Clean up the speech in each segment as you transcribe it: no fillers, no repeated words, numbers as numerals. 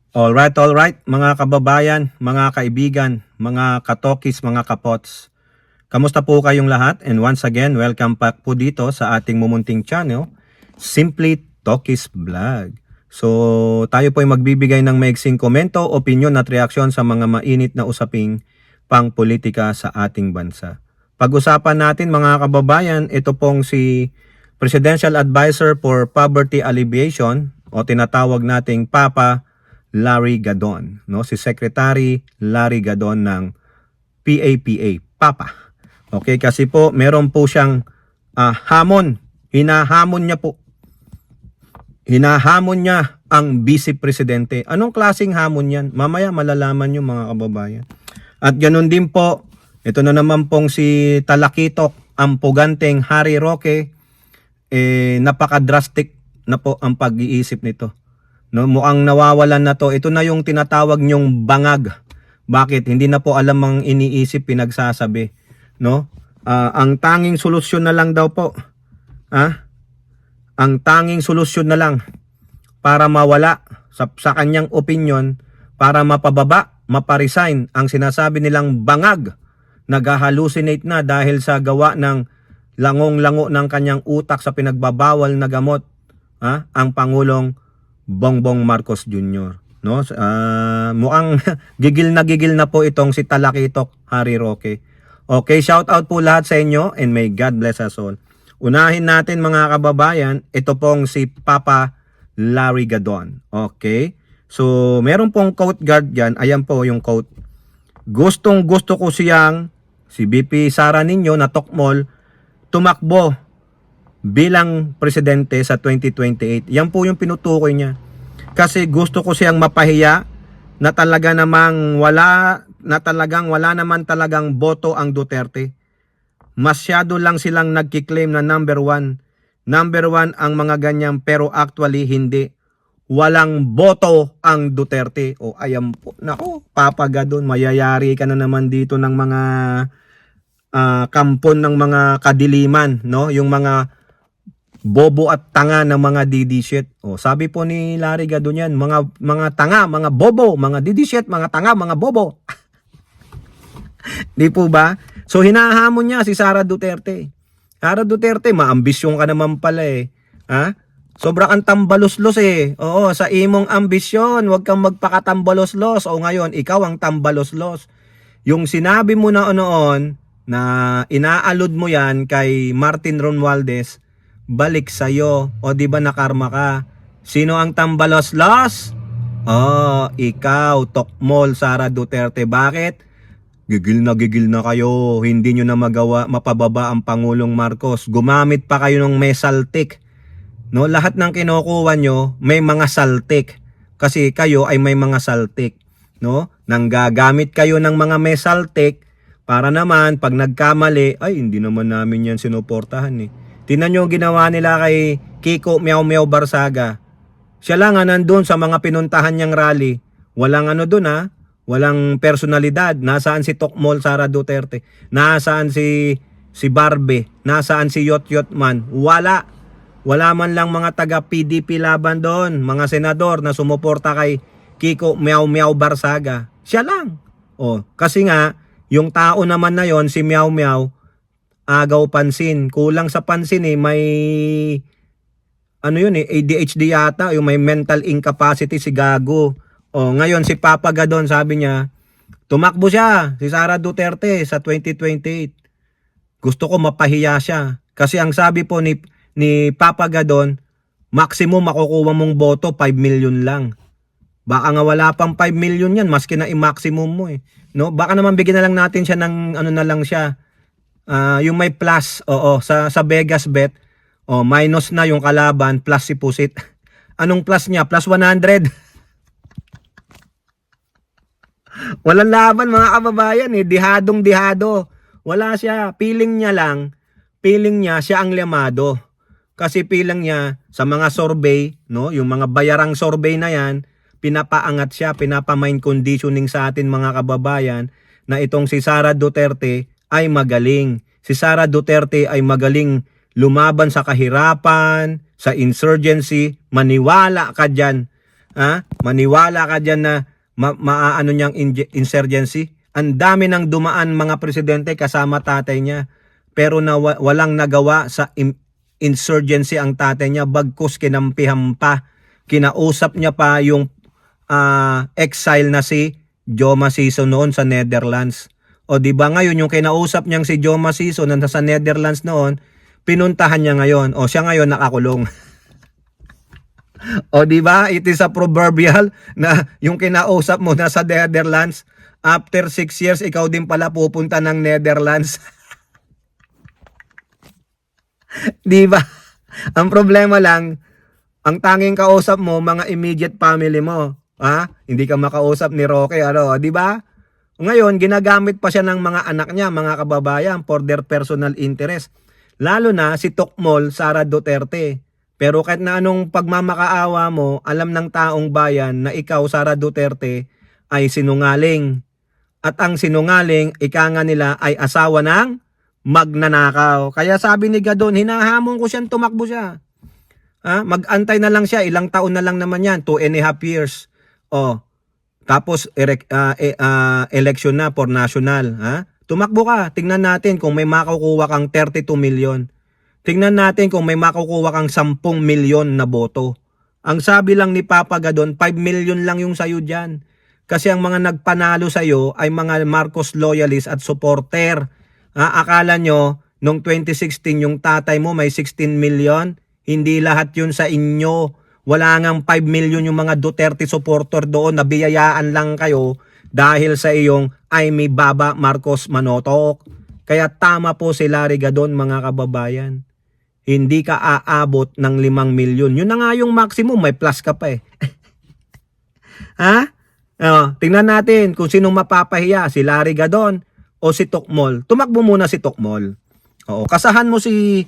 All right, mga kababayan, mga kaibigan, mga katokis, mga kapots. Kamusta po kayong lahat? And once again, welcome back po dito sa ating mumunting channel, Simply Tokis Vlog. So, tayo po ay magbibigay ng maiksing komento, opinion at reaksyon sa mga mainit na usaping pang-politika sa ating bansa. Pag-usapan natin mga kababayan, ito pong si Presidential Advisor for Poverty Alleviation o tinatawag nating Papa Larry Gadon, no? Si Secretary Larry Gadon ng PAPA, Papa. Okay, kasi po meron po siyang hinahamon niya ang Vice Presidente. Anong klaseng hamon yan? Mamaya malalaman nyo mga kababayan. At ganun din po, ito na naman pong si Talakitok, ang puganteng Harry Roque, napaka-drastic na po ang pag-iisip nito. No, mukhang nawawalan na to. Ito na yung tinatawag nyong bangag. Bakit? Hindi na po alam ang iniisip, pinagsasabi, no? Ang tanging solusyon na lang daw po. Ang tanging solusyon na lang para mawala sa kanyang opinion, para mapababa, maparesign ang sinasabi nilang bangag, nag-hallucinate na dahil sa gawa ng langong-lango ng kanyang utak sa pinagbabawal na gamot, ang Pangulong Bongbong Marcos Jr. No? Mukhang gigil na po itong si Talakitok Harry Roque. Okay, shout out po lahat sa inyo and may God bless us all. Unahin natin mga kababayan, ito pong si Papa Larry Gadon. Okay? So, meron pong quote guard dyan. Ayan po yung quote. Gustong gusto ko siyang, si BP Sara ninyo na Tokmol, tumakbo bilang presidente sa 2028. Yan po yung pinutukoy niya. Kasi gusto ko siyang mapahiya na talagang wala naman talagang boto ang Duterte. Masyado lang silang nagkiklaim na number one. Number one ang mga ganyan pero actually hindi. Walang boto ang Duterte. O ayan po. Nako, Papa Gadon, mayayari ka na naman dito ng mga kampon ng mga kadiliman, no? Yung mga bobo at tanga ng mga DD shit. O, sabi po ni Larry Gadon yan, mga tanga, mga bobo, mga DD shit, mga tanga, mga bobo. Di po ba? So hinahamon niya si Sara Duterte. Sara Duterte, maambisyon ka naman pala eh. Sobra kang tambalos-los eh. Oo, sa imong ambisyon, huwag kang magpakatambalos-los. O ngayon, ikaw ang tambalos-los. Yung sinabi mo na noon na inaalod mo yan kay Martin Romualdez, balik sa'yo. O di ba nakarma ka? Sino ang tambalos-los? Ikaw, Tokmol, Sara Duterte. Bakit? Gigil na kayo. Hindi nyo na mapababa ang Pangulong Marcos. Gumamit pa kayo ng mesaltik. No, lahat ng kinukuha nyo may mga saltik. Kasi kayo ay may mga saltik. No? Nanggagamit kayo ng mga mesaltik para naman pag nagkamali, ay hindi naman namin yan sinuportahan eh. Tingnan nyo ginawa nila kay Kiko Meow Meow Barsaga. Siya lang nandun sa mga pinuntahan niyang rally. Walang doon walang personalidad. Nasaan si Tokmol Sara Duterte? Nasaan si Barbie? Nasaan si Yot Yot Man? Wala. Wala man lang mga taga PDP laban doon. Mga senador na sumuporta kay Kiko Meow Meow Barsaga. Siya lang. Kasi nga, yung tao naman na yon si Meow Meow, agaw pansin. Kulang sa pansin eh. May ADHD yata. Yung may mental incapacity si Gago. Ngayon si Papa Gadon sabi niya, tumakbo siya si Sara Duterte sa 2028. Gusto ko mapahiya siya. Kasi ang sabi po ni Papa Gadon, maximum makukuha mong boto 5 million lang. Baka nga wala pang 5 million yan, maski na i-maximum mo eh. No? Baka naman bigyan na lang natin siya ng na lang siya. Yung may plus, sa Vegas bet, minus na yung kalaban, plus si Pusit. Anong plus niya? Plus 100. Walang laban mga kababayan eh. Dihadong-dihado. Wala siya. Feeling niya siya ang lemado. Kasi feeling niya sa mga survey, no, yung mga bayarang survey na yan, pinapaangat siya, pinapa-mind conditioning sa atin mga kababayan na itong si Sara Duterte ay magaling. Si Sara Duterte ay magaling lumaban sa kahirapan, sa insurgency. Maniwala ka dyan. Maniwala ka dyan na maaano niyang insurgency. Ang dami nang dumaan mga presidente kasama tatay niya. Pero walang nagawa sa insurgency ang tatay niya. Bagkus kinampihan pa. Kinausap niya pa yung exile na si Joma Siso noon sa Netherlands. O di ba ngayon yung kinausap niyang si Joma Siso na sa Netherlands noon, pinuntahan niya ngayon. O siya ngayon nakakulong. O di ba? It is a proverbial na yung kinausap mo na sa Netherlands, after 6 years ikaw din pala pupunta ng Netherlands. Di ba? Ang problema lang, ang tanging kausap mo mga immediate family mo. Hindi ka makausap ni Roque, di ba? Ngayon, ginagamit pa siya ng mga anak niya, mga kababayan, for their personal interest. Lalo na si Tokmol, Sara Duterte. Pero kahit na anong pagmamakaawa mo, alam ng taong bayan na ikaw, Sara Duterte, ay sinungaling. At ang sinungaling, ika nga nila ay asawa ng magnanakaw. Kaya sabi ni Gadon, hinahamon ko siyang tumakbo siya. Mag-antay na lang siya, ilang taon na lang naman yan, 2.5 years. Tapos election na for national. Tumakbo ka, tingnan natin kung may makukuha kang 32 million. Tingnan natin kung may makukuha kang 10 milyon na boto. Ang sabi lang ni Papa Gadon, 5 million lang yung sayo dyan. Kasi ang mga nagpanalo sayo ay mga Marcos loyalist at supporter. Akala nyo, nung 2016 yung tatay mo may 16 million? Hindi lahat yun sa inyo. Wala ngang 5 million yung mga Duterte supporter doon. Nabiyayaan lang kayo dahil sa iyong Aimee Baba Marcos Manotok. Kaya tama po si Larry Gadon mga kababayan. Hindi ka aabot ng 5 milyon. Yun na nga yung maximum, may plus ka pa eh. Tingnan natin kung sinong mapapahiya, si Larry Gadon o si Tokmol. Tumakbo muna si Tokmol. Kasahan mo si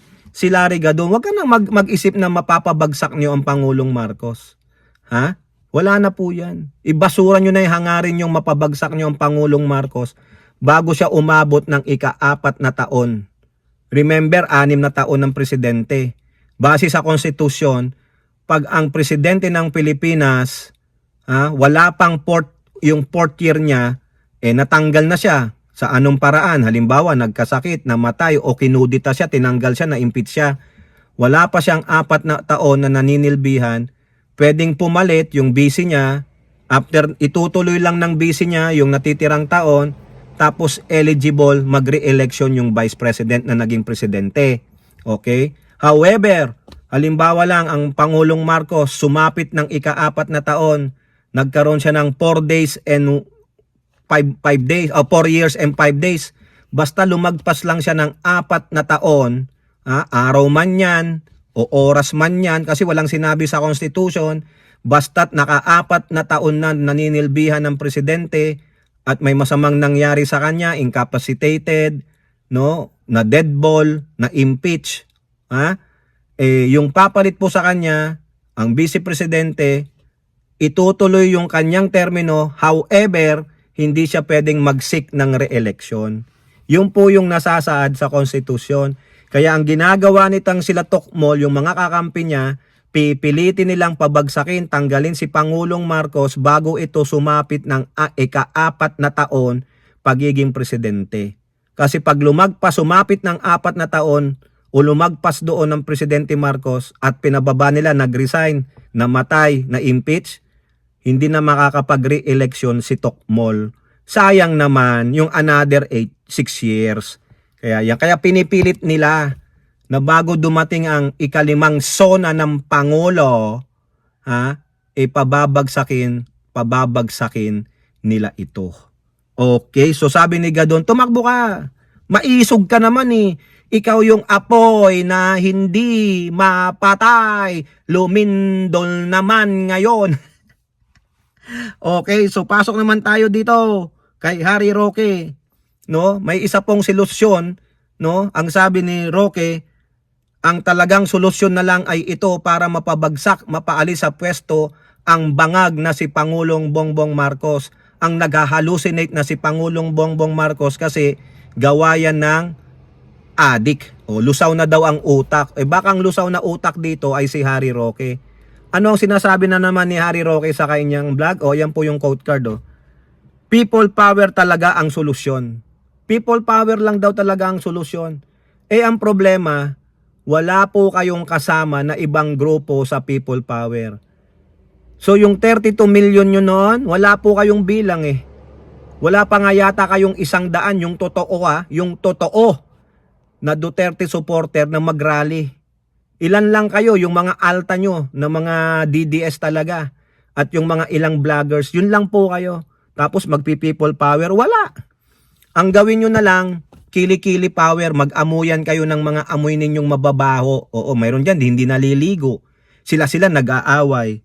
Larry Gadon. Huwag ka nang mag-isip na mapapabagsak niyo ang Pangulong Marcos. Wala na po yan. Ibasura nyo na yung hangarin yung mapabagsak niyo ang Pangulong Marcos bago siya umabot ng ika-4 na taon. Remember, 6 na taon ng presidente. Base sa konstitusyon, pag ang presidente ng Pilipinas, wala pang yung 4th year niya, natanggal na siya. Sa anong paraan? Halimbawa, nagkasakit, namatay, o kinudita siya, tinanggal siya, na-impeach siya. Wala pa siyang 4 na taon na naninilbihan, pwedeng pumalit yung busy niya, after itutuloy lang ng busy niya yung natitirang taon, tapos eligible mag-re-election yung vice president na naging presidente. Okay? However, halimbawa lang ang Pangulong Marcos sumapit ng ika-4 na taon, nagkaroon siya ng 4 days and 5 days, 4 years and 5 days. Basta lumagpas lang siya ng 4 na taon, araw man yan o oras man yan, kasi walang sinabi sa Constitution, basta't naka-4 na taon na naninilbihan ng presidente, at may masamang nangyari sa kanya, incapacitated, na deadball, na impeach, yung papalit po sa kanya, ang vice presidente, itutuloy yung kanyang termino, however, hindi siya pwedeng mag-seek ng re-election. Yun po yung nasasaad sa konstitusyon. Kaya ang ginagawa nitang sila Tokmol, yung mga kakampi niya, pipilitin nilang pabagsakin, tanggalin si Pangulong Marcos bago ito sumapit ng ika-4 na taon pagiging presidente. Kasi pag sumapit ng 4 na taon o lumagpas doon ng Presidente Marcos at pinababa nila, nag-resign, namatay, na-impeach, hindi na makakapag-re-election si Tokmol. Sayang naman yung another 6 years. Kaya pinipilit nila na bago dumating ang ika-5 sona ng Pangulo, pababagsakin nila ito. Okay, so sabi ni Gadon, tumakbo ka. Maisog ka naman eh. Ikaw yung apoy na hindi mapatay. Lumindol naman ngayon. Okay, so pasok naman tayo dito kay Harry Roque. May isa pong solusyon, Ang sabi ni Roque, ang talagang solusyon na lang ay ito para mapabagsak, mapaalis sa pwesto ang bangag na si Pangulong Bongbong Marcos. Ang nag-hallucinate na si Pangulong Bongbong Marcos kasi gawa yan ng adik. Lusaw na daw ang utak. Baka ang lusaw na utak dito ay si Harry Roque. Ano ang sinasabi na naman ni Harry Roque sa kanyang vlog? O, yan po yung quote card. O. People power talaga ang solusyon. People power lang daw talaga ang solusyon. Eh, ang problema, wala po kayong kasama na ibang grupo sa people power. So, yung 32 million nyo noon, wala po kayong bilang eh. Wala pa nga yata kayong 100, yung totoo yung totoo na Duterte supporter na mag-rally. Ilan lang kayo, yung mga alta nyo, na mga DDS talaga, at yung mga ilang vloggers, yun lang po kayo. Tapos magpi-people power, wala. Ang gawin nyo na lang, kili-kili power, mag-amuyan kayo ng mga amoy ninyong mababaho. Oo, mayroon dyan, hindi naliligo. Sila nag-aaway.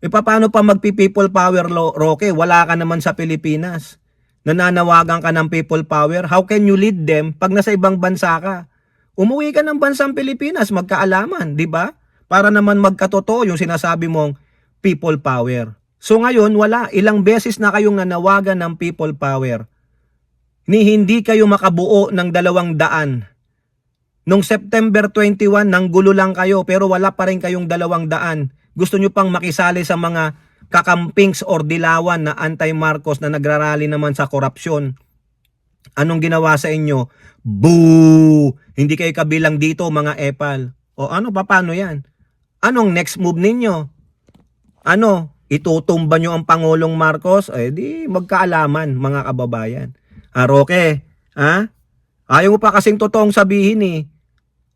E paano pa magpi-people power, Roque? Wala ka naman sa Pilipinas. Nananawagan ka ng people power. How can you lead them pag nasa ibang bansa ka? Umuwi ka ng bansang Pilipinas, magkaalaman, di ba? Para naman magkatotoo yung sinasabi mong people power. So ngayon, wala. Ilang beses na kayong nanawagan ng people power. Hindi kayo makabuo ng 200. Nung September 21, nanggulo lang kayo pero wala pa rin kayong 200. Gusto nyo pang makisali sa mga kakampings or dilawan na anti-Marcos na nagrarally naman sa korupsyon. Anong ginawa sa inyo? Boo! Hindi kayo kabilang dito mga epal. O ano, paano yan? Anong next move ninyo? Ano? Itutumba nyo ang Pangulong Marcos? Eh di magkaalaman mga kababayan. Roque, ayaw mo pa kasing totoong sabihin eh.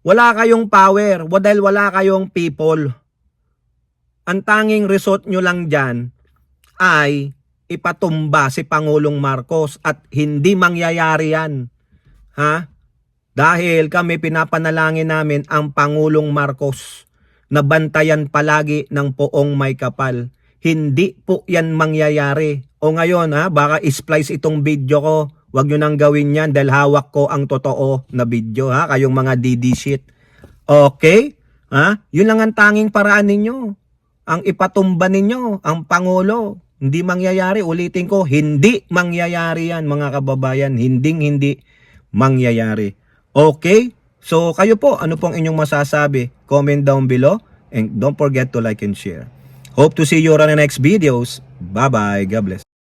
Wala kayong power dahil wala kayong people. Ang tanging resort nyo lang dyan ay ipatumba si Pangulong Marcos at hindi mangyayari yan. Dahil kami pinapanalangin namin ang Pangulong Marcos na bantayan palagi ng poong may kapal. Hindi po yan mangyayari. O ngayon baka isplice itong video ko. Huwag nyo nang gawin yan dahil hawak ko ang totoo na video kayong mga DD shit. Okay? Yun lang ang tanging paraan ninyo. Ang ipatumba ninyo, ang Pangulo. Hindi mangyayari. Ulitin ko, hindi mangyayari yan mga kababayan. Hindi mangyayari. Okay? So kayo po, ano pong inyong masasabi? Comment down below and don't forget to like and share. Hope to see you on the next videos. Bye-bye. God bless.